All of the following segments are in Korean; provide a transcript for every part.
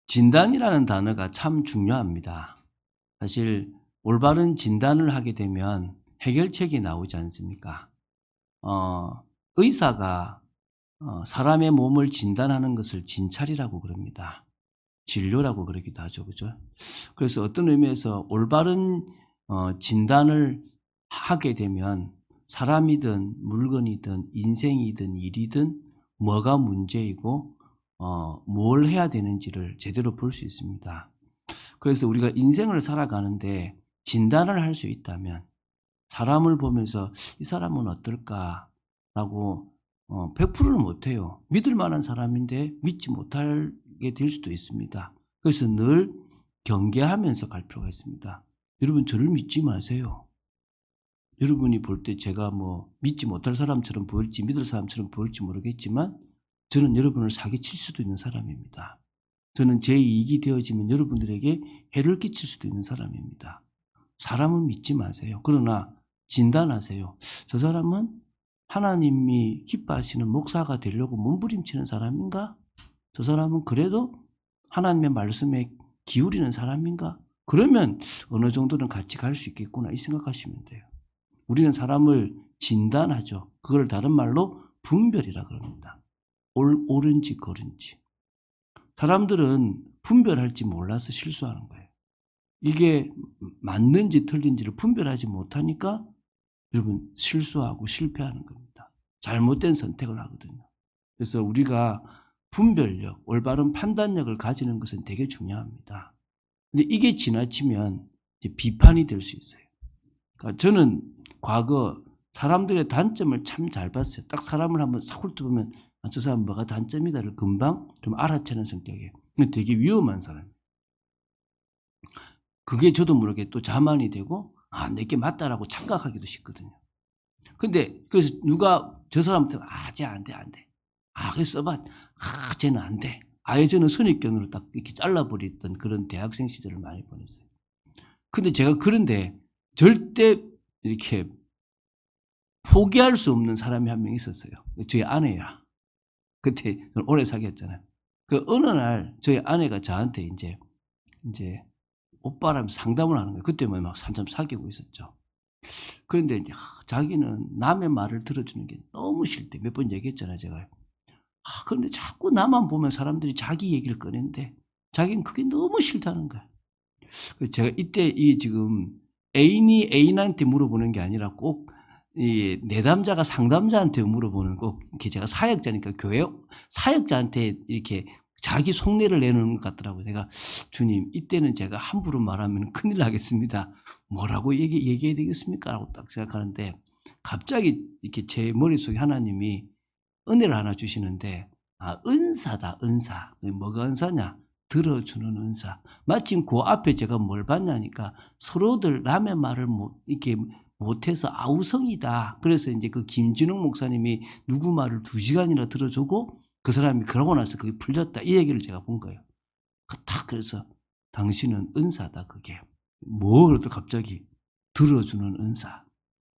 진단이라는 단어가 참 중요합니다. 사실 올바른 진단을 하게 되면 해결책이 나오지 않습니까? 의사가 사람의 몸을 진단하는 것을 진찰이라고 그럽니다. 진료라고 그러기도 하죠. 그죠? 그래서 어떤 의미에서 올바른 진단을 하게 되면 사람이든 물건이든 인생이든 일이든 뭐가 문제이고 뭘 해야 되는지를 제대로 볼 수 있습니다. 그래서 우리가 인생을 살아가는데 진단을 할 수 있다면 사람을 보면서 '이 사람은 어떨까?'라고 100%는 못해요. 믿을 만한 사람인데 믿지 못하게 될 수도 있습니다. 그래서 늘 경계하면서 갈 필요가 있습니다. 여러분 저를 믿지 마세요. 여러분이 볼 때 제가 뭐 믿지 못할 사람처럼 보일지 믿을 사람처럼 보일지 모르겠지만 저는 여러분을 사기칠 수도 있는 사람입니다. 저는 제 이익이 되어지면 여러분들에게 해를 끼칠 수도 있는 사람입니다. 사람은 믿지 마세요. 그러나 진단하세요. 저 사람은 하나님이 기뻐하시는 목사가 되려고 몸부림치는 사람인가? 저 사람은 그래도 하나님의 말씀에 기울이는 사람인가? 그러면 어느 정도는 같이 갈 수 있겠구나 이 생각하시면 돼요. 우리는 사람을 진단하죠. 그걸 다른 말로 분별이라 그럽니다. 옳은지 그른지. 사람들은 분별할지 몰라서 실수하는 거예요. 이게 맞는지 틀린지를 분별하지 못하니까 여러분 실수하고 실패하는 겁니다. 잘못된 선택을 하거든요. 그래서 우리가 분별력, 올바른 판단력을 가지는 것은 되게 중요합니다. 근데 이게 지나치면 비판이 될 수 있어요. 그러니까 저는 과거 사람들의 단점을 참 잘 봤어요. 딱 사람을 한번 싹 훑어보면 저 사람 뭐가 단점이다를 금방 좀 알아채는 성격이에요. 근데 되게 위험한 사람이에요. 그게 저도 모르게 또 자만이 되고 내게 맞다라고 착각하기도 쉽거든요. 근데 그래서 누가 저 사람한테 쟤 안 돼, 안 돼. 그래서 써봐. 쟤는 안 돼. 아예 저는 선입견으로 딱 이렇게 잘라버렸던 그런 대학생 시절을 많이 보냈어요. 근데 제가 그런데 절대 이렇게 포기할 수 없는 사람이 한 명 있었어요. 저희 아내야. 그때 오래 사귀었잖아요. 그 어느 날 저희 아내가 저한테 이제 오빠랑 상담을 하는 거예요. 그때 막 한참 사귀고 있었죠. 그런데 이제 자기는 남의 말을 들어주는 게 너무 싫대. 몇 번 얘기했잖아요, 제가. 그런데 자꾸 나만 보면 사람들이 자기 얘기를 꺼내는데 자기는 그게 너무 싫다는 거야. 제가 이때 지금 애인이 애인한테 물어보는 게 아니라 꼭 이 내담자가 상담자한테 물어보는 꼭 이렇게 제가 사역자니까 교회 사역자한테 이렇게 자기 속내를 내놓는 것 같더라고요. 내가 주님 이때는 제가 함부로 말하면 큰일 나겠습니다. 뭐라고 얘기해야 되겠습니까? 라고 딱 생각하는데 갑자기 이렇게 제 머릿속에 하나님이 은혜를 하나 주시는데 은사다 은사. 뭐가 은사냐? 들어주는 은사. 마침 그 앞에 제가 뭘 봤냐니까 서로들 남의 말을 이렇게 못해서 아우성이다. 그래서 이제 그 김진웅 목사님이 누구 말을 2시간이나 들어주고 그 사람이 그러고 나서 그게 풀렸다. 이 얘기를 제가 본 거예요. 그래서 당신은 은사다. 그게. 그래도 갑자기 들어주는 은사.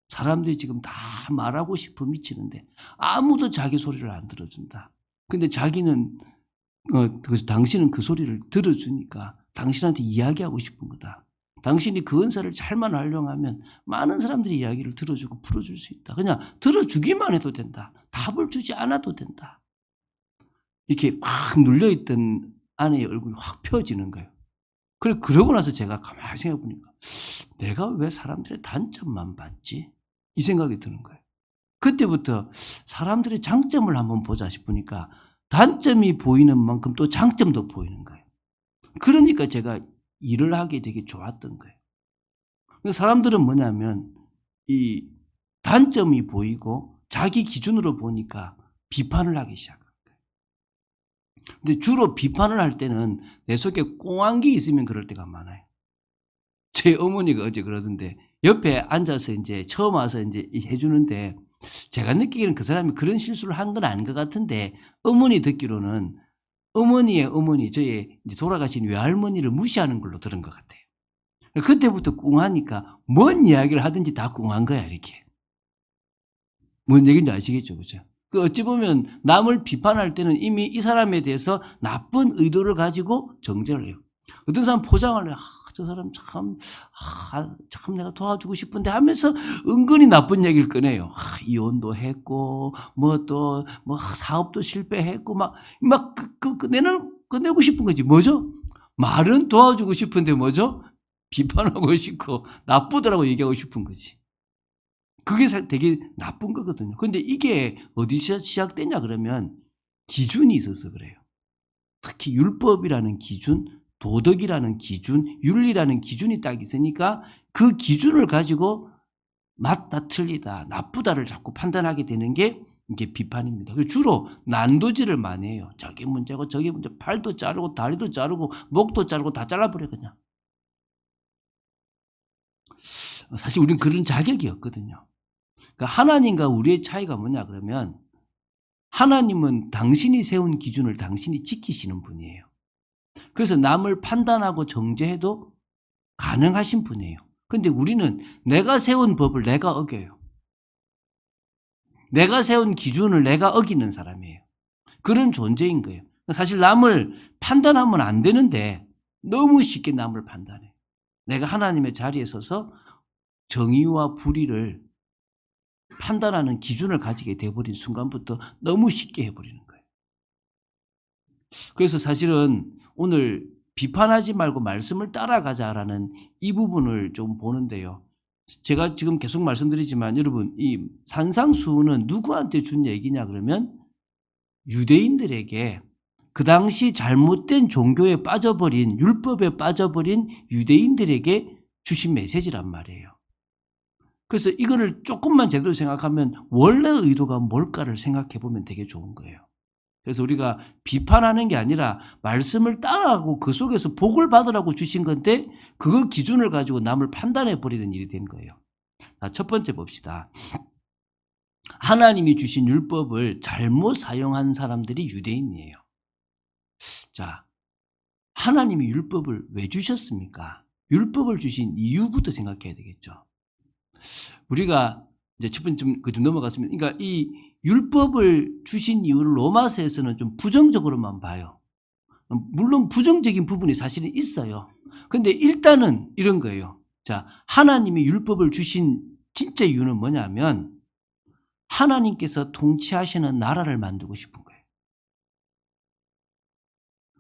사람들이 지금 다 말하고 싶어 미치는데 아무도 자기 소리를 안 들어준다. 근데 자기는 그래서 당신은 그 소리를 들어주니까 당신한테 이야기하고 싶은 거다. 당신이 그 은사를 잘만 활용하면 많은 사람들이 이야기를 들어주고 풀어줄 수 있다. 그냥 들어주기만 해도 된다. 답을 주지 않아도 된다. 이렇게 막 눌려있던 아내의 얼굴이 확 펴지는 거예요. 그러고 나서 제가 가만히 생각해 보니까 내가 왜 사람들의 단점만 봤지? 이 생각이 드는 거예요. 그때부터 사람들의 장점을 한번 보자 싶으니까 단점이 보이는 만큼 또 장점도 보이는 거예요. 그러니까 제가 일을 하기 되게 좋았던 거예요. 사람들은 뭐냐면 이 단점이 보이고 자기 기준으로 보니까 비판을 하기 시작한 거예요. 근데 주로 비판을 할 때는 내 속에 꽁한 게 있으면 그럴 때가 많아요. 제 어머니가 어제 그러던데 옆에 앉아서 이제 처음 와서 이제 해주는데 제가 느끼기에는 그 사람이 그런 실수를 한 건 아닌 것 같은데 어머니 듣기로는 어머니의 어머니 저희 이제 돌아가신 외할머니를 무시하는 걸로 들은 것 같아요. 그때부터 꿍하니까 뭔 이야기를 하든지 다 꿍한 거야 이렇게. 뭔 얘기인지 아시겠죠, 그죠? 그 어찌 보면 남을 비판할 때는 이미 이 사람에 대해서 나쁜 의도를 가지고 정죄를 해요. 어떤 사람 포장을 해요. 저 사람 참 내가 도와주고 싶은데 하면서 은근히 나쁜 얘기를 꺼내요. 이혼도 했고, 사업도 실패했고, 꺼내고 싶은 거지. 뭐죠? 말은 도와주고 싶은데 뭐죠? 비판하고 싶고, 나쁘더라고 얘기하고 싶은 거지. 그게 되게 나쁜 거거든요. 근데 이게 어디서 시작되냐 그러면 기준이 있어서 그래요. 특히 율법이라는 기준, 도덕이라는 기준, 윤리라는 기준이 딱 있으니까 그 기준을 가지고 맞다, 틀리다, 나쁘다를 자꾸 판단하게 되는 게 이게 비판입니다. 주로 난도질을 많이 해요. 저게 문제고 저게 문제, 팔도 자르고 다리도 자르고 목도 자르고 다 잘라버려 그냥. 사실 우리는 그런 자격이 없거든요. 그러니까 하나님과 우리의 차이가 뭐냐 그러면 하나님은 당신이 세운 기준을 당신이 지키시는 분이에요. 그래서 남을 판단하고 정죄해도 가능하신 분이에요. 근데 우리는 내가 세운 법을 내가 어겨요. 내가 세운 기준을 내가 어기는 사람이에요. 그런 존재인 거예요. 사실 남을 판단하면 안 되는데 너무 쉽게 남을 판단해요. 내가 하나님의 자리에 서서 정의와 불의를 판단하는 기준을 가지게 돼버린 순간부터 너무 쉽게 해버리는 거예요. 그래서 사실은 오늘 비판하지 말고 말씀을 따라가자라는 이 부분을 좀 보는데요. 제가 지금 계속 말씀드리지만 여러분 이 산상수훈은 누구한테 준 얘기냐 그러면 유대인들에게 그 당시 잘못된 종교에 빠져버린 율법에 빠져버린 유대인들에게 주신 메시지란 말이에요. 그래서 이거를 조금만 제대로 생각하면 원래 의도가 뭘까를 생각해 보면 되게 좋은 거예요. 그래서 우리가 비판하는 게 아니라 말씀을 따라하고 그 속에서 복을 받으라고 주신 건데 그 기준을 가지고 남을 판단해 버리는 일이 된 거예요. 자, 첫 번째 봅시다. 하나님이 주신 율법을 잘못 사용한 사람들이 유대인이에요. 자, 하나님이 율법을 왜 주셨습니까? 율법을 주신 이유부터 생각해야 되겠죠. 우리가 이제 첫 번째 좀 넘어갔으면, 그러니까 이 율법을 주신 이유를 로마서에서는 좀 부정적으로만 봐요. 물론 부정적인 부분이 사실은 있어요. 근데 일단은 이런 거예요. 자, 하나님이 율법을 주신 진짜 이유는 뭐냐면 하나님께서 통치하시는 나라를 만들고 싶은 거예요.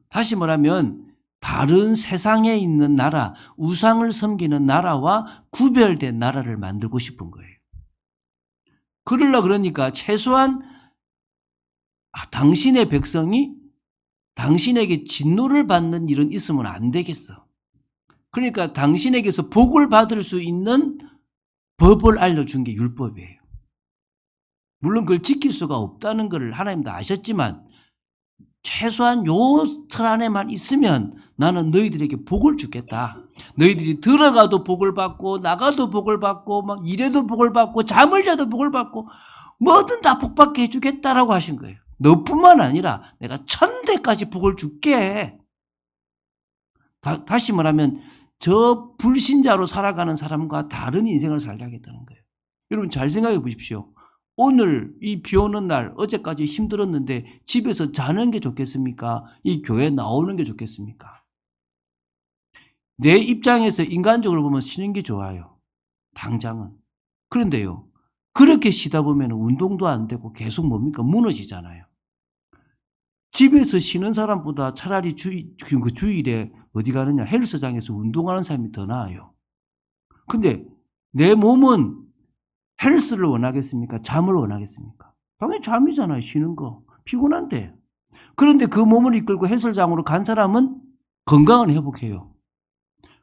다시 말하면 다른 세상에 있는 나라, 우상을 섬기는 나라와 구별된 나라를 만들고 싶은 거예요. 그러니까 최소한 당신의 백성이 당신에게 진노를 받는 일은 있으면 안 되겠어. 그러니까 당신에게서 복을 받을 수 있는 법을 알려준 게 율법이에요. 물론 그걸 지킬 수가 없다는 걸 하나님도 아셨지만 최소한 요 틀 안에만 있으면 나는 너희들에게 복을 주겠다. 너희들이 들어가도 복을 받고 나가도 복을 받고 막 이래도 복을 받고 잠을 자도 복을 받고 뭐든 다 복받게 해주겠다라고 하신 거예요. 너뿐만 아니라 내가 1000대까지 복을 줄게. 다시 말하면 저 불신자로 살아가는 사람과 다른 인생을 살게 하겠다는 거예요. 여러분 잘 생각해 보십시오. 오늘 이 비 오는 날 어제까지 힘들었는데 집에서 자는 게 좋겠습니까? 이 교회 나오는 게 좋겠습니까? 내 입장에서 인간적으로 보면 쉬는 게 좋아요. 당장은. 그런데요. 그렇게 쉬다 보면 운동도 안 되고 계속 뭡니까? 무너지잖아요. 집에서 쉬는 사람보다 차라리 주일에 어디 가느냐? 헬스장에서 운동하는 사람이 더 나아요. 근데 내 몸은 헬스를 원하겠습니까? 잠을 원하겠습니까? 당연히 잠이잖아요. 쉬는 거. 피곤한데. 그런데 그 몸을 이끌고 헬스장으로 간 사람은 건강은 회복해요.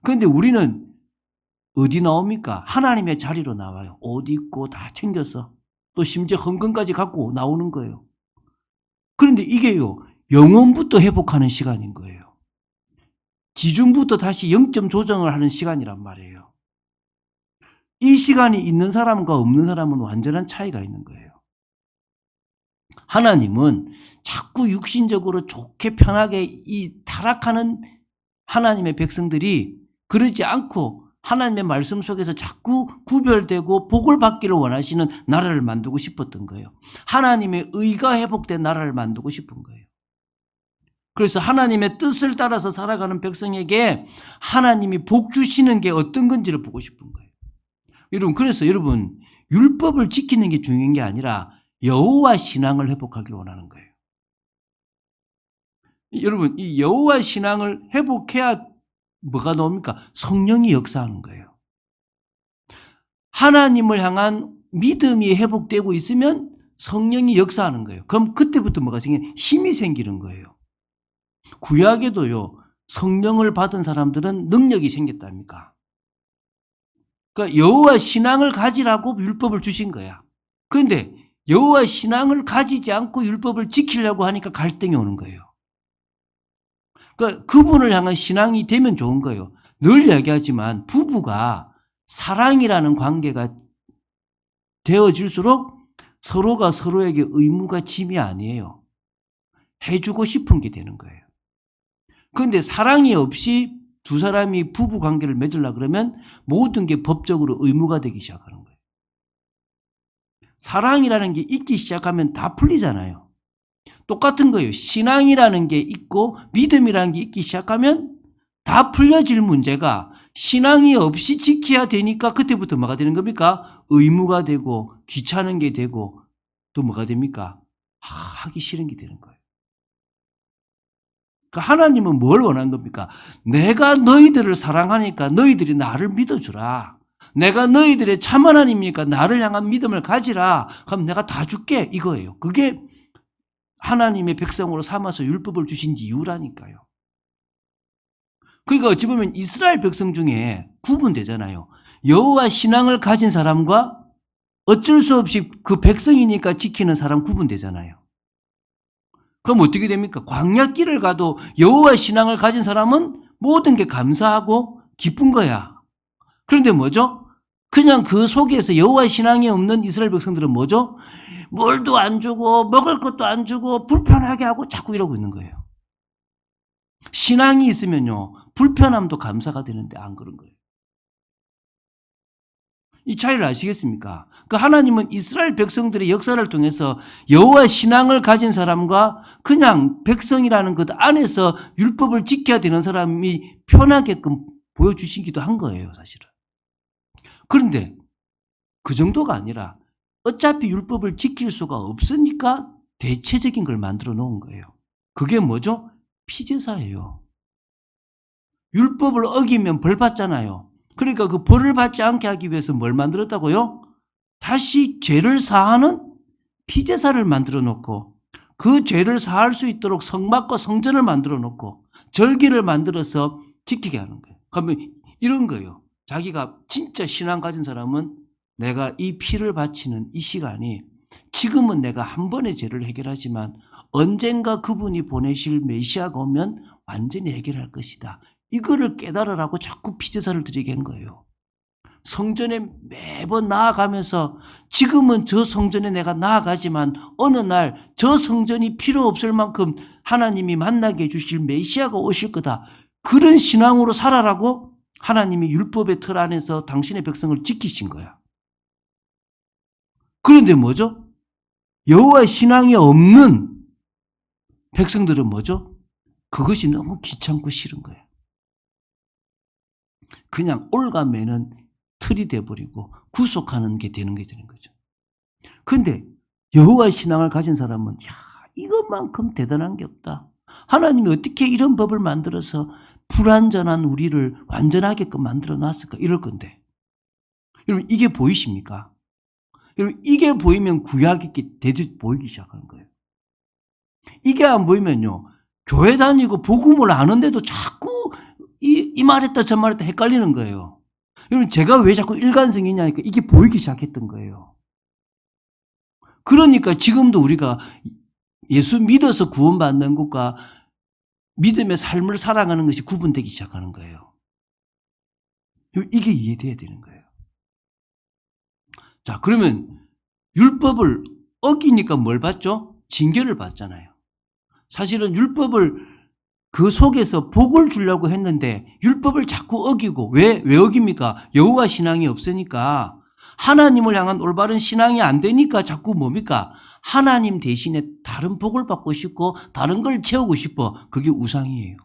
그런데 우리는 어디 나옵니까? 하나님의 자리로 나와요. 옷 입고 다 챙겨서. 또 심지어 헌금까지 갖고 나오는 거예요. 그런데 이게요. 영혼부터 회복하는 시간인 거예요. 기준부터 다시 0점 조정을 하는 시간이란 말이에요. 이 시간이 있는 사람과 없는 사람은 완전한 차이가 있는 거예요. 하나님은 자꾸 육신적으로 좋게 편하게 이 타락하는 하나님의 백성들이 그러지 않고 하나님의 말씀 속에서 자꾸 구별되고 복을 받기를 원하시는 나라를 만들고 싶었던 거예요. 하나님의 의가 회복된 나라를 만들고 싶은 거예요. 그래서 하나님의 뜻을 따라서 살아가는 백성에게 하나님이 복 주시는 게 어떤 건지를 보고 싶은 거예요. 여러분, 그래서 여러분, 율법을 지키는 게 중요한 게 아니라 여호와 신앙을 회복하길 원하는 거예요. 여러분, 이 여호와 신앙을 회복해야 뭐가 나옵니까? 성령이 역사하는 거예요. 하나님을 향한 믿음이 회복되고 있으면 성령이 역사하는 거예요. 그럼 그때부터 뭐가 생겨요? 힘이 생기는 거예요. 구약에도요, 성령을 받은 사람들은 능력이 생겼답니까? 그러니까 여호와 신앙을 가지라고 율법을 주신 거야. 그런데 여호와 신앙을 가지지 않고 율법을 지키려고 하니까 갈등이 오는 거예요. 그러니까 그분을 향한 신앙이 되면 좋은 거예요. 늘 얘기하지만 부부가 사랑이라는 관계가 되어질수록 서로가 서로에게 의무가 짐이 아니에요. 해주고 싶은 게 되는 거예요. 그런데 사랑이 없이 두 사람이 부부 관계를 맺으려고 그러면 모든 게 법적으로 의무가 되기 시작하는 거예요. 사랑이라는 게 있기 시작하면 다 풀리잖아요. 똑같은 거예요. 신앙이라는 게 있고 믿음이라는 게 있기 시작하면 다 풀려질 문제가 신앙이 없이 지켜야 되니까 그때부터 뭐가 되는 겁니까? 의무가 되고 귀찮은 게 되고 또 뭐가 됩니까? 하기 싫은 게 되는 거예요. 그러니까 하나님은 뭘 원하는 겁니까? 내가 너희들을 사랑하니까 너희들이 나를 믿어주라. 내가 너희들의 참 하나님이니까 나를 향한 믿음을 가지라. 그럼 내가 다 줄게 이거예요. 그게 하나님의 백성으로 삼아서 율법을 주신 이유라니까요. 그러니까 어찌 보면 이스라엘 백성 중에 구분되잖아요. 여호와 신앙을 가진 사람과 어쩔 수 없이 그 백성이니까 지키는 사람 구분되잖아요. 그럼 어떻게 됩니까? 광야길을 가도 여호와 신앙을 가진 사람은 모든 게 감사하고 기쁜 거야. 그런데 뭐죠? 그냥 그 속에서 여호와 신앙이 없는 이스라엘 백성들은 뭐죠? 뭘도 안 주고 먹을 것도 안 주고 불편하게 하고 자꾸 이러고 있는 거예요. 신앙이 있으면요, 불편함도 감사가 되는데 안 그런 거예요. 이 차이를 아시겠습니까? 그 하나님은 이스라엘 백성들의 역사를 통해서 여호와 신앙을 가진 사람과 그냥 백성이라는 것 안에서 율법을 지켜야 되는 사람이 편하게끔 보여주시기도 한 거예요, 사실은. 그런데 그 정도가 아니라 어차피 율법을 지킬 수가 없으니까 대체적인 걸 만들어 놓은 거예요. 그게 뭐죠? 피제사예요. 율법을 어기면 벌 받잖아요. 그러니까 그 벌을 받지 않게 하기 위해서 뭘 만들었다고요? 다시 죄를 사하는 피제사를 만들어 놓고 그 죄를 사할 수 있도록 성막과 성전을 만들어 놓고 절기를 만들어서 지키게 하는 거예요. 그러면 이런 거예요. 자기가 진짜 신앙 가진 사람은 내가 이 피를 바치는 이 시간이 지금은 내가 한 번의 죄를 해결하지만 언젠가 그분이 보내실 메시아가 오면 완전히 해결할 것이다. 이거를 깨달으라고 자꾸 피제사를 드리게 한 거예요. 성전에 매번 나아가면서 지금은 저 성전에 내가 나아가지만 어느 날 저 성전이 필요 없을 만큼 하나님이 만나게 해주실 메시아가 오실 거다. 그런 신앙으로 살아라고 하나님이 율법의 틀 안에서 당신의 백성을 지키신 거야. 그런데 뭐죠? 여호와의 신앙이 없는 백성들은 뭐죠? 그것이 너무 귀찮고 싫은 거예요. 그냥 올가매는 틀이 돼버리고 구속하는 게 되는 거죠. 그런데 여호와의 신앙을 가진 사람은 이것만큼 대단한 게 없다. 하나님이 어떻게 이런 법을 만들어서 불완전한 우리를 완전하게끔 만들어 놨을까? 이럴 건데. 여러분, 이게 보이십니까? 여러분, 이게 보이면 구약이 보이기 시작하는 거예요. 이게 안 보이면요, 교회 다니고 복음을 아는데도 자꾸 이 말했다 저 말했다 헷갈리는 거예요. 여러분, 제가 왜 자꾸 일관성이냐니까 이게 보이기 시작했던 거예요. 그러니까 지금도 우리가 예수 믿어서 구원받는 것과 믿음의 삶을 살아가는 것이 구분되기 시작하는 거예요. 이게 이해돼야 되는 거예요. 자, 그러면 율법을 어기니까 뭘 받죠? 징계를 받잖아요. 사실은 율법을 그 속에서 복을 주려고 했는데 율법을 자꾸 어기고 왜 어깁니까? 여호와 신앙이 없으니까 하나님을 향한 올바른 신앙이 안 되니까 자꾸 뭡니까? 하나님 대신에 다른 복을 받고 싶고 다른 걸 채우고 싶어. 그게 우상이에요.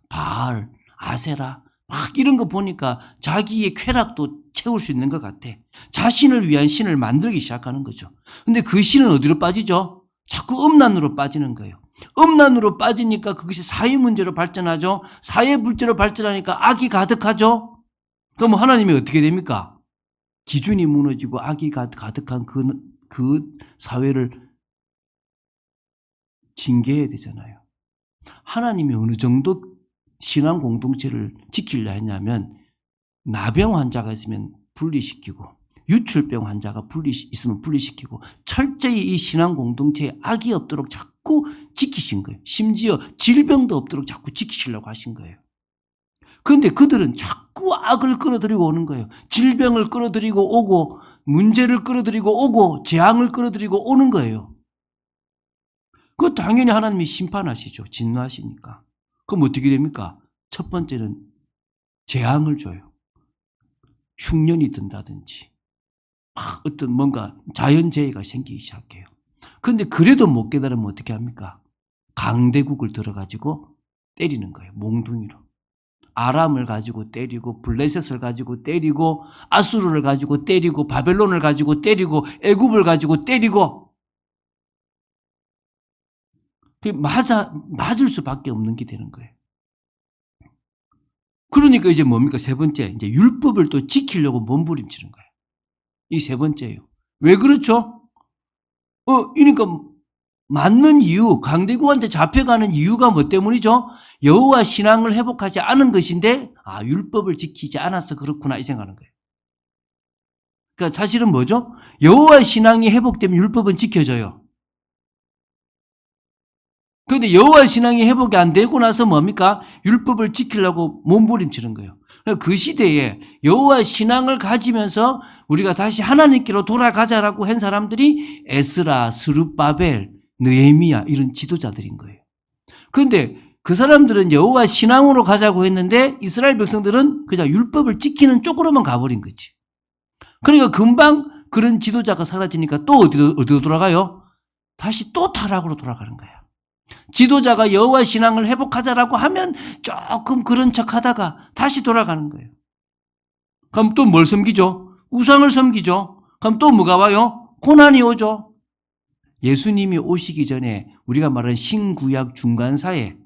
바알, 아세라 막 이런 거 보니까 자기의 쾌락도 채울 수 있는 것 같아. 자신을 위한 신을 만들기 시작하는 거죠. 근데 그 신은 어디로 빠지죠? 자꾸 음란으로 빠지는 거예요. 음란으로 빠지니까 그것이 사회 문제로 발전하죠. 사회 문제로 발전하니까 악이 가득하죠. 그럼 하나님이 어떻게 됩니까? 기준이 무너지고 악이 가득한 그 사회를 징계해야 되잖아요. 하나님이 어느 정도 신앙 공동체를 지키려 했냐면 나병 환자가 있으면 분리시키고 유출병 환자가 있으면 분리시키고 철저히 이 신앙 공동체에 악이 없도록 자꾸 지키신 거예요. 심지어 질병도 없도록 자꾸 지키시려고 하신 거예요. 그런데 그들은 자꾸 악을 끌어들이고 오는 거예요. 질병을 끌어들이고 오고 문제를 끌어들이고 오고 재앙을 끌어들이고 오는 거예요. 그 당연히 하나님이 심판하시죠. 진노하시니까. 그럼 어떻게 됩니까? 첫 번째는 재앙을 줘요. 흉년이 든다든지 어떤 뭔가 자연재해가 생기기 시작해요. 그런데 그래도 못 깨달으면 어떻게 합니까? 강대국을 들어가지고 때리는 거예요. 몽둥이로. 아람을 가지고 때리고 블레셋을 가지고 때리고 아수르를 가지고 때리고 바벨론을 가지고 때리고 애굽을 가지고 때리고 맞을 수밖에 없는 게 되는 거예요. 그러니까 이제 뭡니까? 세 번째, 이제 율법을 또 지키려고 몸부림치는 거예요. 이 세 번째예요. 왜 그렇죠? 그러니까 맞는 이유, 강대국한테 잡혀가는 이유가 뭐 때문이죠? 여호와 신앙을 회복하지 않은 것인데, 율법을 지키지 않아서 그렇구나, 이 생각하는 거예요. 그러니까 사실은 뭐죠? 여호와 신앙이 회복되면 율법은 지켜져요. 그런데 여호와 신앙이 회복이 안 되고 나서 뭡니까? 율법을 지키려고 몸부림치는 거예요. 그 시대에 여호와 신앙을 가지면서 우리가 다시 하나님께로 돌아가자라고 한 사람들이 에스라, 스룹바벨, 느헤미야 이런 지도자들인 거예요. 그런데 그 사람들은 여호와 신앙으로 가자고 했는데 이스라엘 백성들은 그냥 율법을 지키는 쪽으로만 가버린 거지. 그러니까 금방 그런 지도자가 사라지니까 또 어디로 돌아가요? 다시 또 타락으로 돌아가는 거야. 지도자가 여호와 신앙을 회복하자라고 하면 조금 그런 척하다가 다시 돌아가는 거예요. 그럼 또 뭘 섬기죠? 우상을 섬기죠. 그럼 또 뭐가 와요? 고난이 오죠. 예수님이 오시기 전에 우리가 말하는 신구약 중간사에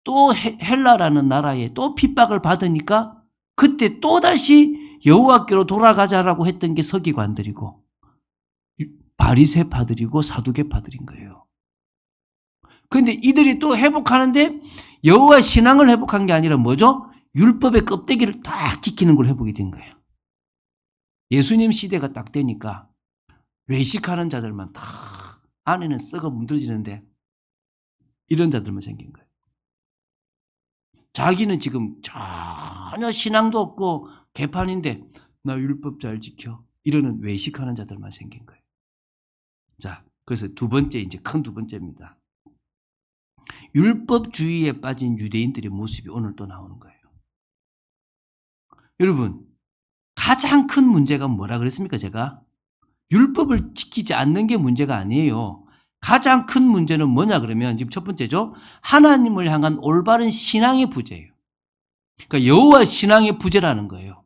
또 헬라라는 나라에 또 핍박을 받으니까 그때 또다시 여호와께로 돌아가자라고 했던 게 서기관들이고 바리새파들이고 사두개파들인 거예요. 그런데 이들이 또 회복하는데 여호와 신앙을 회복한 게 아니라 뭐죠? 율법의 껍데기를 딱 지키는 걸 회복이 된 거예요. 예수님 시대가 딱 되니까 외식하는 자들만 다 안에는 썩어 문드러지는데 이런 자들만 생긴 거예요. 자기는 지금 전혀 신앙도 없고 개판인데 나 율법 잘 지켜 이러는 외식하는 자들만 생긴 거예요. 자, 그래서 두 번째 이제 큰 두 번째입니다. 율법주의에 빠진 유대인들의 모습이 오늘 또 나오는 거예요. 여러분, 가장 큰 문제가 뭐라 그랬습니까, 제가? 율법을 지키지 않는 게 문제가 아니에요. 가장 큰 문제는 뭐냐 그러면 지금 첫 번째죠. 하나님을 향한 올바른 신앙의 부재예요. 그러니까 여호와 신앙의 부재라는 거예요.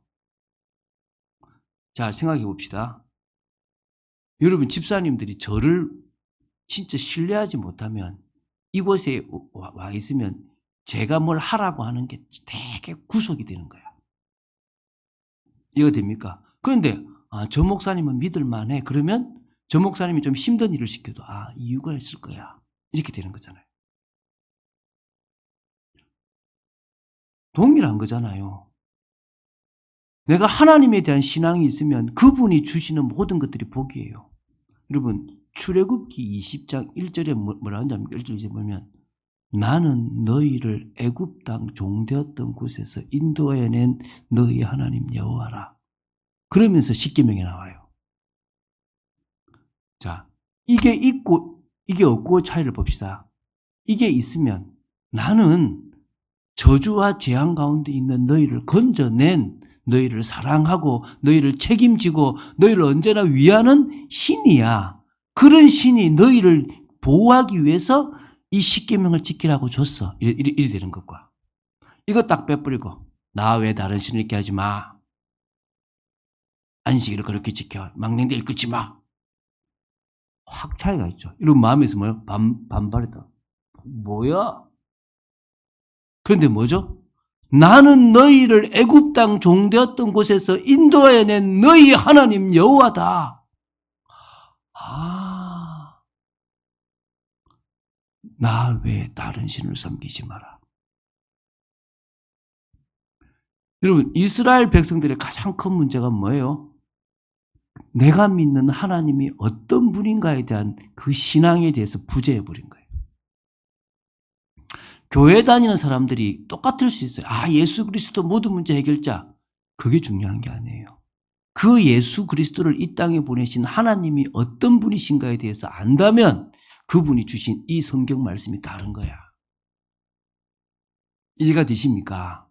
자, 생각해 봅시다. 여러분 집사님들이 저를 진짜 신뢰하지 못하면 이곳에 와 있으면 제가 뭘 하라고 하는 게 되게 구속이 되는 거야. 이해가 됩니까? 그런데 저 목사님은 믿을만해. 그러면 저 목사님이 좀 힘든 일을 시켜도 이유가 있을 거야. 이렇게 되는 거잖아요. 동일한 거잖아요. 내가 하나님에 대한 신앙이 있으면 그분이 주시는 모든 것들이 복이에요. 여러분 출애굽기 20장 1절에 뭐라 하냐면 1절에 보면 나는 너희를 애굽 땅 종되었던 곳에서 인도해낸 너희 하나님 여호와라. 그러면서 십계명이 나와요. 자, 이게 있고 이게 없고 차이를 봅시다. 이게 있으면 나는 저주와 재앙 가운데 있는 너희를 건져낸, 너희를 사랑하고 너희를 책임지고 너희를 언제나 위하는 신이야. 그런 신이 너희를 보호하기 위해서 이 십계명을 지키라고 줬어. 이래 되는 것과 이거 딱 빼버리고 나 외에 다른 신을 있게 하지 마. 안식일을 그렇게 지켜. 망령되 일컫지 마. 확 차이가 있죠. 이런 마음에서 뭐요? 반발했다. 뭐야? 그런데 뭐죠? 나는 너희를 애굽 땅 종되었던 곳에서 인도해낸 너희 하나님 여호와다. 나 외에 다른 신을 섬기지 마라. 여러분, 이스라엘 백성들의 가장 큰 문제가 뭐예요? 내가 믿는 하나님이 어떤 분인가에 대한 그 신앙에 대해서 부재해버린 거예요. 교회 다니는 사람들이 똑같을 수 있어요. 예수 그리스도 모든 문제 해결자. 그게 중요한 게 아니에요. 그 예수 그리스도를 이 땅에 보내신 하나님이 어떤 분이신가에 대해서 안다면 그분이 주신 이 성경 말씀이 다른 거야. 이해가 되십니까?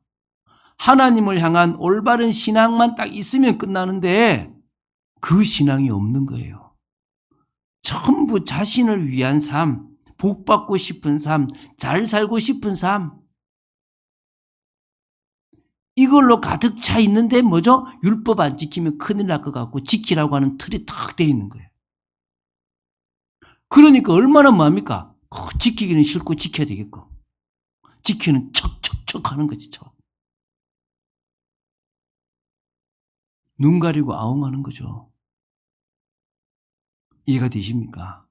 하나님을 향한 올바른 신앙만 딱 있으면 끝나는데 그 신앙이 없는 거예요. 전부 자신을 위한 삶, 복 받고 싶은 삶, 잘 살고 싶은 삶, 이걸로 가득 차 있는데 뭐죠? 율법 안 지키면 큰일 날 것 같고 지키라고 하는 틀이 탁 돼 있는 거예요. 그러니까 얼마나 뭐합니까? 지키기는 싫고 지켜야 되겠고 지키는 척척척 하는 거지. 눈 가리고 아웅하는 거죠. 이해가 되십니까?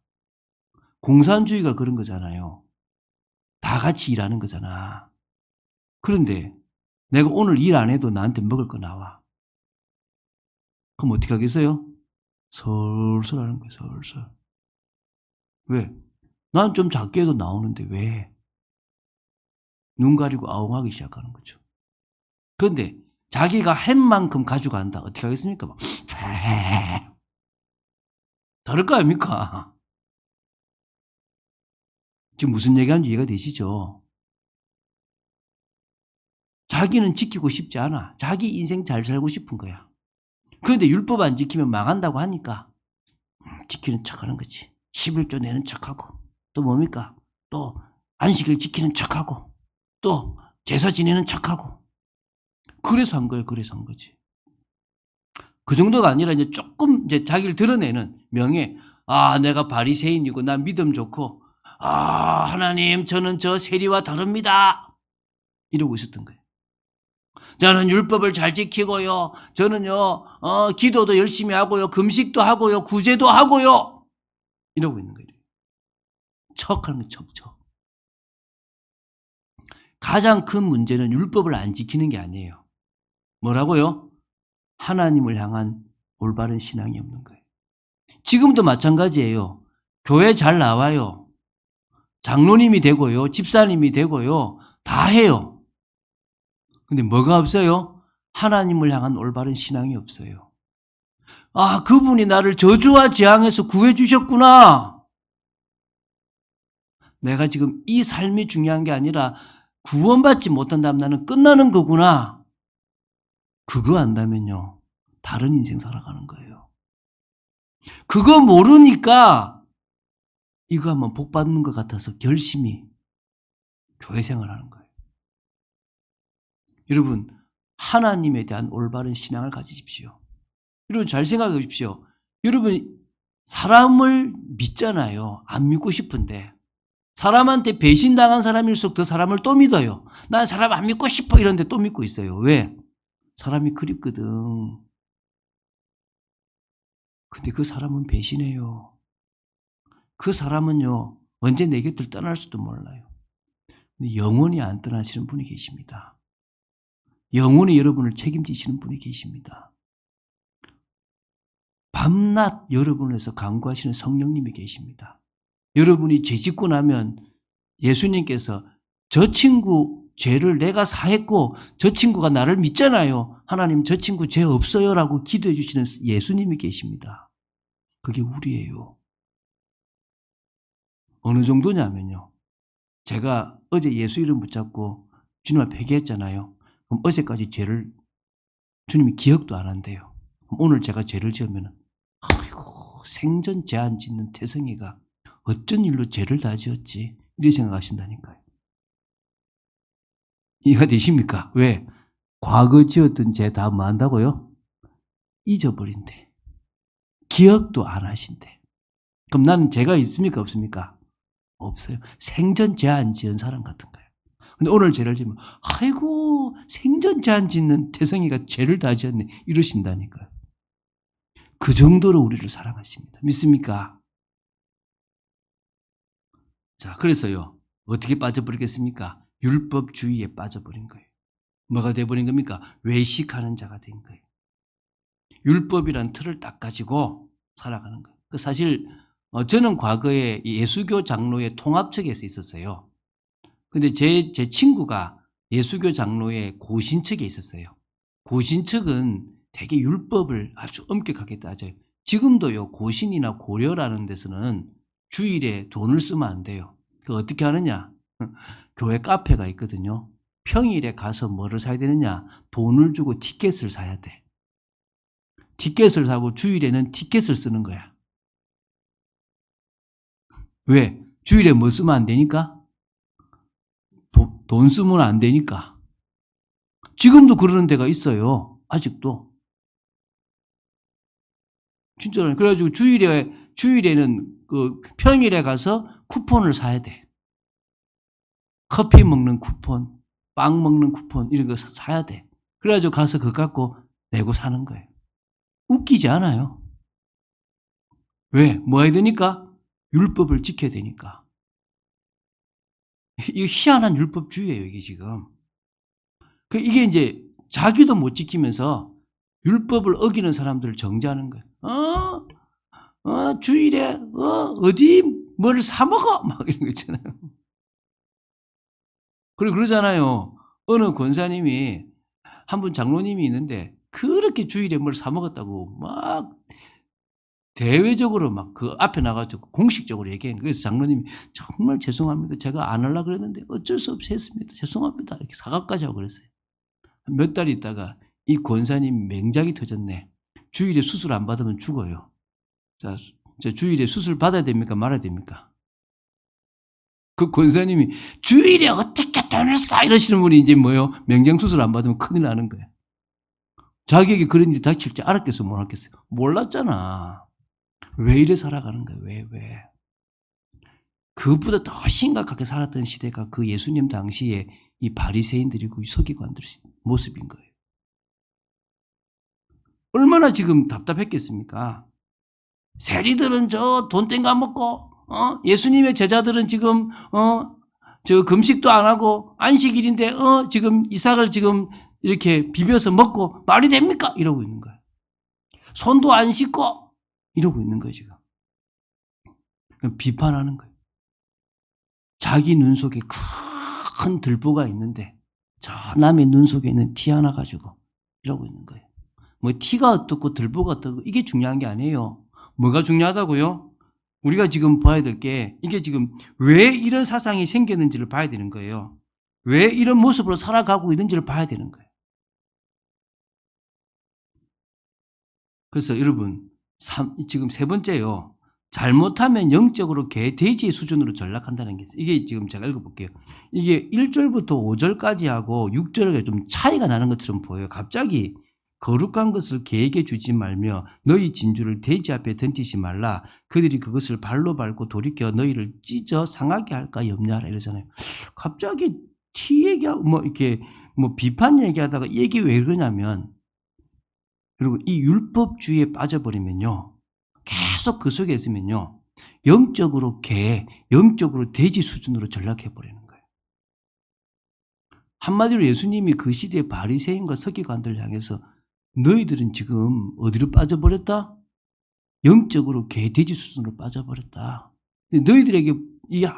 공산주의가 그런 거잖아요. 다 같이 일하는 거잖아. 그런데 내가 오늘 일 안 해도 나한테 먹을 거 나와. 그럼 어떻게 하겠어요? 설설 하는 거예요. 설설. 왜? 난 좀 작게 해도 나오는데 왜? 눈 가리고 아웅하기 시작하는 거죠. 그런데 자기가 한 만큼 가져간다. 어떻게 하겠습니까? 막 다를 거 아닙니까? 지금 무슨 얘기하는지 이해가 되시죠? 자기는 지키고 싶지 않아. 자기 인생 잘 살고 싶은 거야. 그런데 율법 안 지키면 망한다고 하니까 지키는 척하는 거지. 11조 내는 척하고 또 뭡니까? 또 안식일 지키는 척하고 또 제사 지내는 척하고 그래서 한 거예요. 그래서 한 거지. 그 정도가 아니라 이제 조금 이제 자기를 드러내는 명예. 내가 바리새인이고 나 믿음 좋고 하나님 저는 저 세리와 다릅니다. 이러고 있었던 거예요. 저는 율법을 잘 지키고요. 저는요 기도도 열심히 하고요. 금식도 하고요. 구제도 하고요. 이러고 있는 거예요. 척하는 거예요. 척. 가장 큰 문제는 율법을 안 지키는 게 아니에요. 뭐라고요? 하나님을 향한 올바른 신앙이 없는 거예요. 지금도 마찬가지예요. 교회 잘 나와요. 장로님이 되고요. 집사님이 되고요. 다 해요. 근데 뭐가 없어요? 하나님을 향한 올바른 신앙이 없어요. 그분이 나를 저주와 재앙에서 구해 주셨구나. 내가 지금 이 삶이 중요한 게 아니라 구원받지 못한다면 나는 끝나는 거구나. 그거 안다면요. 다른 인생 살아가는 거예요. 그거 모르니까 이거 하면 복 받는 것 같아서 열심히 교회 생활하는 거예요. 여러분, 하나님에 대한 올바른 신앙을 가지십시오. 여러분 잘 생각해 보십시오. 여러분 사람을 믿잖아요. 안 믿고 싶은데 사람한테 배신당한 사람일수록 더 사람을 또 믿어요. 난 사람 안 믿고 싶어 이런데 또 믿고 있어요. 왜? 사람이 그립거든. 근데 그 사람은 배신해요. 그 사람은요 언제 내 곁을 떠날 수도 몰라요. 근데 영원히 안 떠나시는 분이 계십니다. 영원히 여러분을 책임지시는 분이 계십니다. 밤낮 여러분을 위해서 간구하시는 성령님이 계십니다. 여러분이 죄 짓고 나면 예수님께서 저 친구 죄를 내가 사했고 저 친구가 나를 믿잖아요. 하나님 저 친구 죄 없어요 라고 기도해 주시는 예수님이 계십니다. 그게 우리예요. 어느 정도냐면요. 제가 어제 예수 이름 붙잡고 주님 앞에 회개했잖아요. 그럼 어제까지 죄를 주님이 기억도 안 한대요. 그럼 오늘 제가 죄를 지으면 아이고 생전 죄 안 짓는 태성이가 어쩐 일로 죄를 다 지었지 이렇게 생각하신다니까요. 이해가 되십니까? 왜? 과거 지었던 죄 다 뭐 한다고요? 잊어버린대. 기억도 안 하신대. 그럼 나는 죄가 있습니까? 없습니까? 없어요. 생전 죄 안 지은 사람 같은 거예요. 근데 오늘 죄를 지으면 아이고 생전 죄 안 짓는 태성이가 죄를 다 지었네 이러신다니까요. 그 정도로 우리를 사랑하십니다. 믿습니까? 자, 그래서요. 어떻게 빠져버리겠습니까? 율법주의에 빠져버린 거예요. 뭐가 돼버린 겁니까? 외식하는 자가 된 거예요. 율법이란 틀을 딱 가지고 살아가는 거예요. 사실 저는 과거에 예수교 장로의 통합측에서 있었어요. 근데 제 친구가 예수교 장로의 고신측에 있었어요. 고신측은 되게 율법을 아주 엄격하게 따져요. 지금도요, 고신이나 고려라는 데서는 주일에 돈을 쓰면 안 돼요. 그 어떻게 하느냐? 교회 카페가 있거든요. 평일에 가서 뭐를 사야 되느냐? 돈을 주고 티켓을 사야 돼. 티켓을 사고 주일에는 티켓을 쓰는 거야. 왜? 주일에 뭐 쓰면 안 되니까? 돈 쓰면 안 되니까. 지금도 그러는 데가 있어요. 아직도. 진짜로. 그래가지고 주일에는 그 평일에 가서 쿠폰을 사야 돼. 커피 먹는 쿠폰, 빵 먹는 쿠폰, 이런 거 사야 돼. 그래가지고 가서 그거 갖고 내고 사는 거예요. 웃기지 않아요. 왜? 뭐 해야 되니까? 율법을 지켜야 되니까. 이거 희한한 율법주의예요, 이게 지금. 이게 이제 자기도 못 지키면서 율법을 어기는 사람들을 정죄하는 거예요. 주일에, 어디 뭘 사먹어? 막 이런 거 있잖아요. 그리고 그러잖아요. 어느 권사님이, 한 분 장로님이 있는데, 그렇게 주일에 뭘 사먹었다고 막 대외적으로 막 그 앞에 나가지고 공식적으로 얘기한 거예요. 그래서 장로님이 정말 죄송합니다. 제가 안 하려고 그랬는데 어쩔 수 없이 했습니다. 죄송합니다. 이렇게 사과까지 하고 그랬어요. 몇 달 있다가 이 권사님 맹장이 터졌네. 주일에 수술 안 받으면 죽어요. 자, 주일에 수술 받아야 됩니까? 말아야 됩니까? 그 권사님이 주일에 어떻게 돈을 써? 이러시는 분이 이제 뭐요? 맹장 수술 안 받으면 큰일 나는 거예요. 자기에게 그런 일이 닥칠 줄 알았겠어요? 못 알았겠어요? 몰랐잖아. 왜 이래 살아가는 거야? 왜? 그보다 더 심각하게 살았던 시대가 그 예수님 당시에 이 바리새인들이고 이 서기관들의 모습인 거예요. 얼마나 지금 답답했겠습니까? 세리들은 저 돈 땡가 먹고, 예수님의 제자들은 지금, 저 금식도 안 하고, 안식일인데, 지금 이삭을 지금 이렇게 비벼서 먹고, 말이 됩니까? 이러고 있는 거예요. 손도 안 씻고, 이러고 있는 거예요, 지금. 비판하는 거예요. 자기 눈 속에 큰 들보가 있는데, 저 남의 눈 속에 있는 티 하나 가지고, 이러고 있는 거예요. 뭐, 티가 어떻고, 들보가 어떻고, 이게 중요한 게 아니에요. 뭐가 중요하다고요? 우리가 지금 봐야 될 게 이게 지금 왜 이런 사상이 생겼는지를 봐야 되는 거예요. 왜 이런 모습으로 살아가고 있는지를 봐야 되는 거예요. 그래서 여러분 지금 세 번째요. 잘못하면 영적으로 돼지 수준으로 전락한다는 게 있어요. 이게 지금 제가 읽어볼게요. 이게 1절부터 5절까지 하고 6절에 좀 차이가 나는 것처럼 보여요. 갑자기 거룩한 것을 개에게 주지 말며 너희 진주를 돼지 앞에 던지지 말라. 그들이 그것을 발로 밟고 돌이켜 너희를 찢어 상하게 할까 염려하라 이러잖아요. 갑자기 티 얘기하고 이렇게 비판 얘기하다가 이게 왜 그러냐면 그리고 이 율법주의에 빠져버리면요. 계속 그 속에 있으면요. 영적으로 영적으로 돼지 수준으로 전락해버리는 거예요. 한마디로 예수님이 그 시대의 바리새인과 서기관들을 향해서 너희들은 지금 어디로 빠져버렸다? 영적으로 돼지 수준으로 빠져버렸다. 너희들에게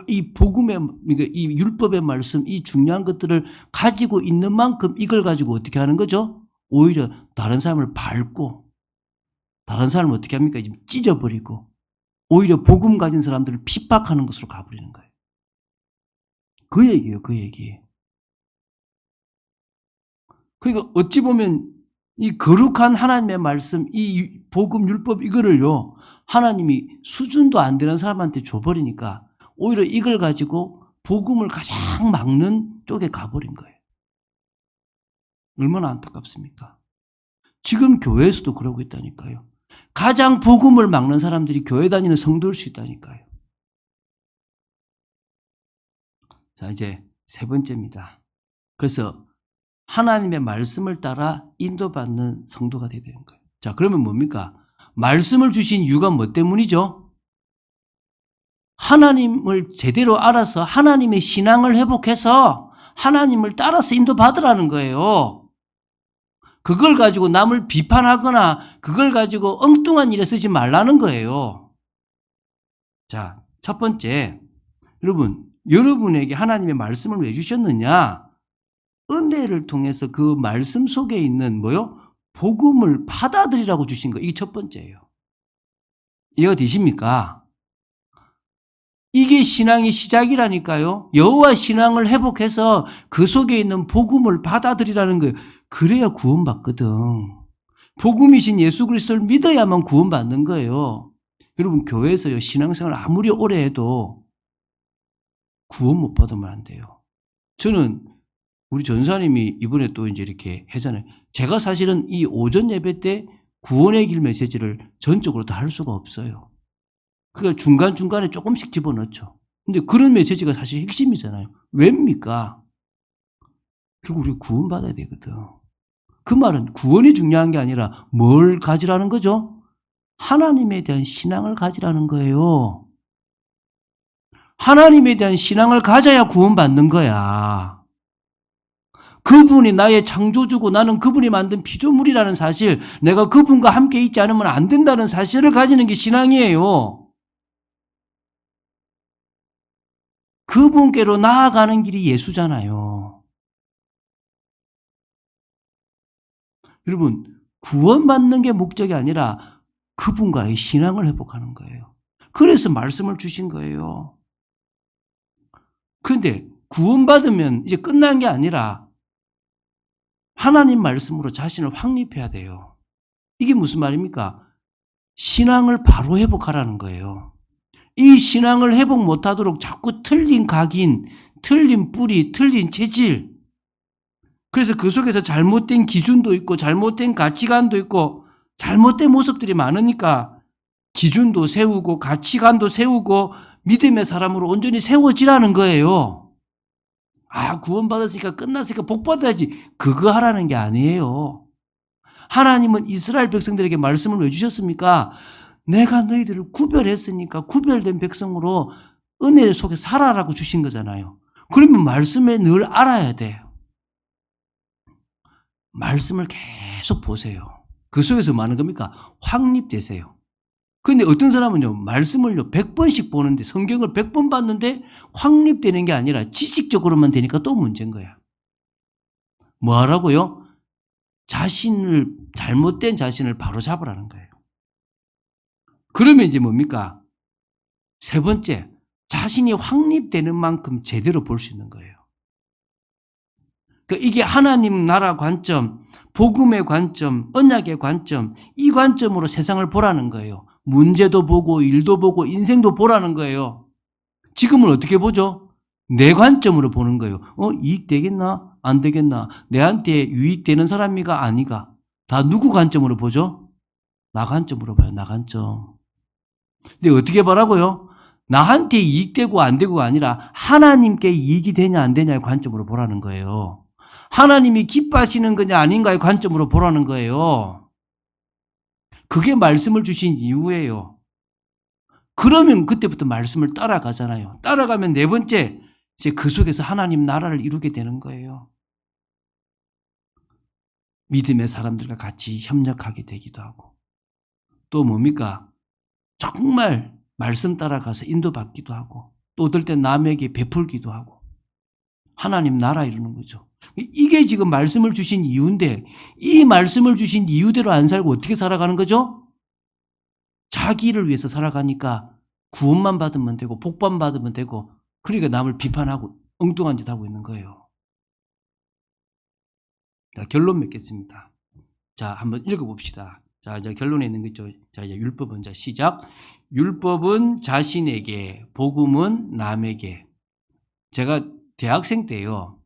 이 복음의, 그러니까 이 율법의 말씀, 이 중요한 것들을 가지고 있는 만큼 이걸 가지고 어떻게 하는 거죠? 오히려 다른 사람을 밟고, 다른 사람을 어떻게 합니까? 지금 찢어버리고, 오히려 복음 가진 사람들을 핍박하는 것으로 가버리는 거예요. 그 얘기예요, 그 얘기. 그러니까 어찌 보면 이 거룩한 하나님의 말씀, 이 복음, 율법 이거를요, 하나님이 수준도 안 되는 사람한테 줘버리니까 오히려 이걸 가지고 복음을 가장 막는 쪽에 가버린 거예요. 얼마나 안타깝습니까? 지금 교회에서도 그러고 있다니까요. 가장 복음을 막는 사람들이 교회 다니는 성도일 수 있다니까요. 자, 이제 세 번째입니다. 그래서 하나님의 말씀을 따라 인도받는 성도가 되야 되는 거예요. 자, 그러면 뭡니까? 말씀을 주신 이유가 뭐 때문이죠? 하나님을 제대로 알아서 하나님의 신앙을 회복해서 하나님을 따라서 인도받으라는 거예요. 그걸 가지고 남을 비판하거나 그걸 가지고 엉뚱한 일에 쓰지 말라는 거예요. 자, 첫 번째, 여러분에게 하나님의 말씀을 왜 주셨느냐? 은혜를 통해서 그 말씀 속에 있는 뭐요? 복음을 받아들이라고 주신 거. 이게 첫 번째예요. 이해가 되십니까? 이게 신앙의 시작이라니까요. 여호와 신앙을 회복해서 그 속에 있는 복음을 받아들이라는 거예요. 그래야 구원받거든. 복음이신 예수 그리스도를 믿어야만 구원받는 거예요. 여러분, 교회에서요, 신앙생활 아무리 오래 해도 구원 못 받으면 안 돼요. 저는 우리 전사님이 이번에 또 이제 이렇게 하잖아요. 제가 사실은 이 오전 예배 때 구원의 길 메시지를 전적으로 다 할 수가 없어요. 그러니까 중간중간에 조금씩 집어넣죠. 근데 그런 메시지가 사실 핵심이잖아요. 왜입니까? 결국 우리가 구원받아야 되거든. 그 말은 구원이 중요한 게 아니라 뭘 가지라는 거죠? 하나님에 대한 신앙을 가지라는 거예요. 하나님에 대한 신앙을 가져야 구원받는 거야. 그분이 나의 창조주고 나는 그분이 만든 피조물이라는 사실, 내가 그분과 함께 있지 않으면 안 된다는 사실을 가지는 게 신앙이에요. 그분께로 나아가는 길이 예수잖아요. 여러분, 구원받는 게 목적이 아니라 그분과의 신앙을 회복하는 거예요. 그래서 말씀을 주신 거예요. 그런데 구원받으면 이제 끝난 게 아니라 하나님 말씀으로 자신을 확립해야 돼요. 이게 무슨 말입니까? 신앙을 바로 회복하라는 거예요. 이 신앙을 회복 못하도록 자꾸 틀린 각인, 틀린 뿌리, 틀린 체질, 그래서 그 속에서 잘못된 기준도 있고 잘못된 가치관도 있고 잘못된 모습들이 많으니까 기준도 세우고 가치관도 세우고 믿음의 사람으로 온전히 세워지라는 거예요. 아, 구원받았으니까 끝났으니까 복 받아야지. 그거 하라는 게 아니에요. 하나님은 이스라엘 백성들에게 말씀을 왜 주셨습니까? 내가 너희들을 구별했으니까 구별된 백성으로 은혜 속에 살아라고 주신 거잖아요. 그러면 말씀에 늘 알아야 돼요. 말씀을 계속 보세요. 그 속에서 뭐 하는 겁니까? 확립되세요. 그런데 어떤 사람은요, 말씀을요, 100번씩 보는데, 성경을 100번 봤는데 확립되는 게 아니라 지식적으로만 되니까 또 문제인 거야. 뭐 하라고요? 잘못된 자신을 바로 잡으라는 거예요. 그러면 이제 뭡니까? 세 번째, 자신이 확립되는 만큼 제대로 볼 수 있는 거예요. 그러니까 이게 하나님 나라 관점, 복음의 관점, 언약의 관점, 이 관점으로 세상을 보라는 거예요. 문제도 보고 일도 보고 인생도 보라는 거예요. 지금은 어떻게 보죠? 내 관점으로 보는 거예요. 이익 되겠나? 안 되겠나? 내한테 유익되는 사람이가 아니가? 다 누구 관점으로 보죠? 나 관점으로 봐요. 나 관점. 근데 어떻게 보라고요? 나한테 이익되고 안 되고가 아니라 하나님께 이익이 되냐 안 되냐의 관점으로 보라는 거예요. 하나님이 기뻐하시는 거냐 아닌가의 관점으로 보라는 거예요. 그게 말씀을 주신 이유예요. 그러면 그때부터 말씀을 따라가잖아요. 따라가면 네 번째, 이제 그 속에서 하나님 나라를 이루게 되는 거예요. 믿음의 사람들과 같이 협력하게 되기도 하고. 또 뭡니까? 정말 말씀 따라가서 인도받기도 하고, 또 어떨 땐 남에게 베풀기도 하고, 하나님 나라 이루는 거죠. 이게 지금 말씀을 주신 이유인데, 이 말씀을 주신 이유대로 안 살고 어떻게 살아가는 거죠? 자기를 위해서 살아가니까 구원만 받으면 되고 복만 받으면 되고, 그러니까 남을 비판하고 엉뚱한 짓 하고 있는 거예요. 자, 결론 맺겠습니다. 자, 한번 읽어봅시다. 자, 이제 결론에 있는 거 있죠. 자, 이제 율법은, 자, 시작. 율법은 자신에게, 복음은 남에게. 제가 대학생 때요,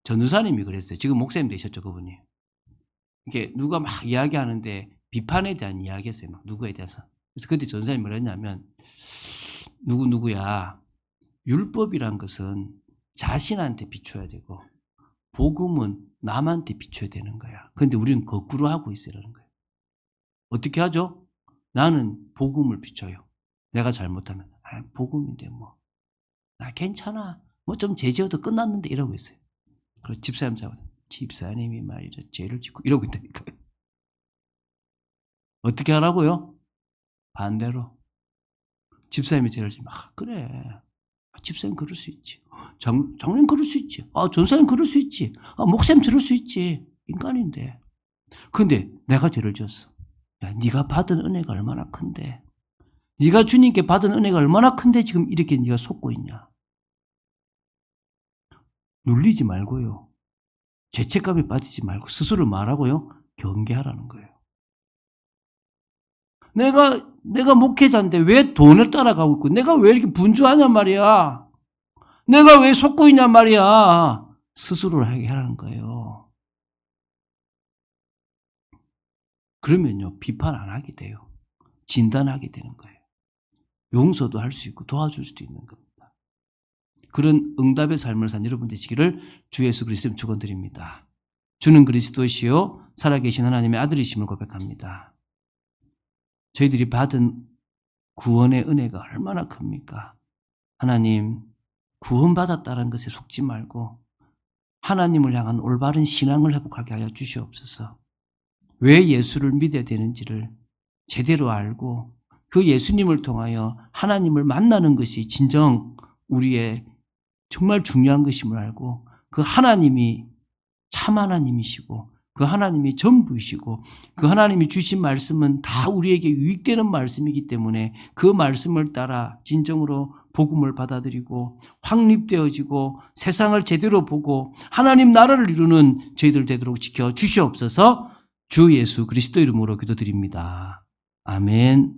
전도사님이 그랬어요. 지금 목사님 되셨죠, 그분이. 이렇게 누가 막 이야기하는데 비판에 대한 이야기했어요. 막 누구에 대해서. 그래서 그때 전도사님이 뭐라 했냐면, 누구야. 율법이란 것은 자신한테 비춰야 되고, 복음은 남한테 비춰야 되는 거야. 근데 우리는 거꾸로 하고 있으라는 거예요. 어떻게 하죠? 나는 복음을 비춰요. 내가 잘못하면 복음인데 뭐 괜찮아. 뭐 좀 죄지어도 끝났는데 이러고 있어요. 그리고 집사님 잡아서 집사님이 말이죠. 죄를 짓고 이러고 있다니까요. 어떻게 하라고요? 반대로. 집사님이 죄를 지면 그래. 집사님 그럴 수 있지. 장로님 그럴 수 있지. 전사님 그럴 수 있지. 목사님 그럴 수 있지. 인간인데. 근데 내가 죄를 지었어. 야, 네가 받은 은혜가 얼마나 큰데. 네가 주님께 받은 은혜가 얼마나 큰데 지금 이렇게 네가 속고 있냐. 눌리지 말고요. 죄책감에 빠지지 말고 스스로 말하고요. 경계하라는 거예요. 내가 목회자인데 왜 돈을 따라가고 있고 내가 왜 이렇게 분주하냔 말이야. 내가 왜 속고 있냔 말이야. 스스로를 하게 하라는 거예요. 그러면요. 비판 안 하게 돼요. 진단하게 되는 거예요. 용서도 할 수 있고 도와줄 수도 있는 겁니다. 그런 응답의 삶을 산 여러분 되시기를 주 예수 그리스도님 축원드립니다. 주는 그리스도시요 살아계신 하나님의 아들이심을 고백합니다. 저희들이 받은 구원의 은혜가 얼마나 큽니까? 하나님, 구원받았다는 것에 속지 말고 하나님을 향한 올바른 신앙을 회복하게 하여 주시옵소서. 왜 예수를 믿어야 되는지를 제대로 알고 그 예수님을 통하여 하나님을 만나는 것이 진정 우리의 정말 중요한 것임을 알고 그 하나님이 참 하나님이시고 그 하나님이 전부이시고 그 하나님이 주신 말씀은 다 우리에게 유익되는 말씀이기 때문에 그 말씀을 따라 진정으로 복음을 받아들이고 확립되어지고 세상을 제대로 보고 하나님 나라를 이루는 저희들 되도록 지켜 주시옵소서. 주 예수 그리스도 이름으로 기도드립니다. 아멘.